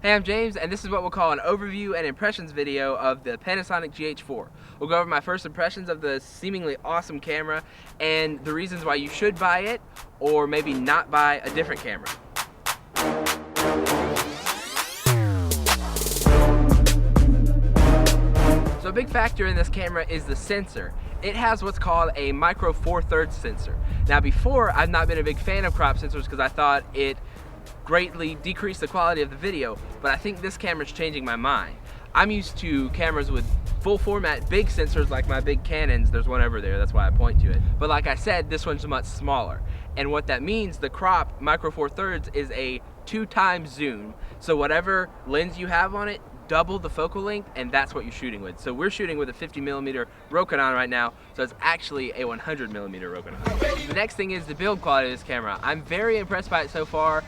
Hey, I'm James, and this is what we'll call an overview and impressions video of the Panasonic GH4. We'll go over my first impressions of the seemingly awesome camera and the reasons why you should buy it or maybe not buy a different camera. So a big factor in this camera is the sensor. It has what's called a micro 4/3 sensor. Now before, I've not been a big fan of crop sensors because I thought it greatly decreased the quality of the video, but I think this camera's changing my mind. I'm used to cameras with full format big sensors like my big Canons. There's one over there, that's why I point to it. But like I said, this one's much smaller. And what that means, the crop micro 4/3 is a 2x zoom. So whatever lens you have on it, double the focal length, and that's what you're shooting with. So we're shooting with a 50mm Rokinon right now, so it's actually a 100mm Rokinon. The next thing is the build quality of this camera. I'm very impressed by it so far.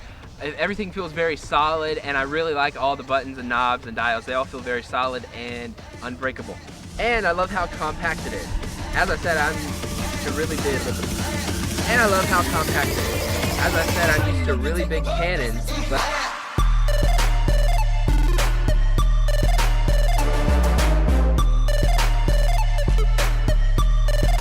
Everything feels very solid, and I really like all the buttons and knobs and dials. They all feel very solid and unbreakable. And I love how compact it is. As I said, I'm used to really big, and I love how compact it is. As I said, I'm used to really big Canons, but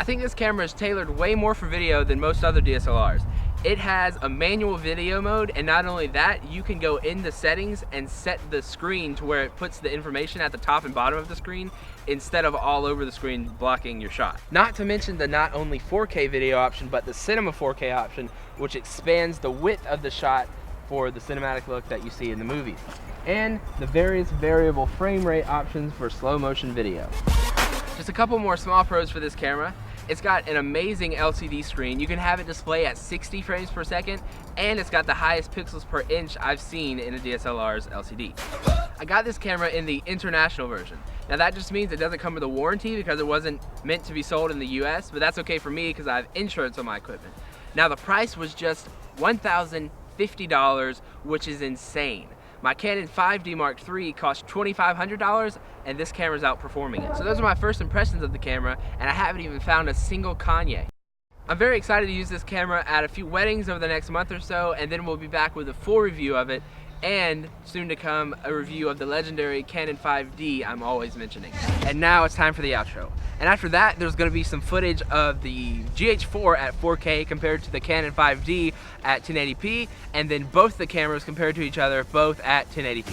I think this camera is tailored way more for video than most other DSLRs. It has a manual video mode, and not only that, you can go in the settings and set the screen to where it puts the information at the top and bottom of the screen instead of all over the screen blocking your shot. Not to mention the not only 4K video option, but the Cinema 4K option, which expands the width of the shot for the cinematic look that you see in the movies. And the various variable frame rate options for slow motion video. Just a couple more small pros for this camera. It's got an amazing LCD screen. You can have it display at 60 frames per second, and it's got the highest pixels per inch I've seen in a DSLR's LCD. I got this camera in the international version. Now that just means it doesn't come with a warranty because it wasn't meant to be sold in the US, but that's okay for me because I have insurance on my equipment. Now the price was just $1,050, which is insane. My Canon 5D Mark III cost $2,500, and this camera's outperforming it. So those are my first impressions of the camera, and I haven't even found a single Kanye. I'm very excited to use this camera at a few weddings over the next month or so, and then we'll be back with a full review of it, and soon to come a review of the legendary Canon 5D I'm always mentioning. And now it's time for the outro. And after that, there's going to be some footage of the GH4 at 4K compared to the Canon 5D at 1080p, and then both the cameras compared to each other, both at 1080p.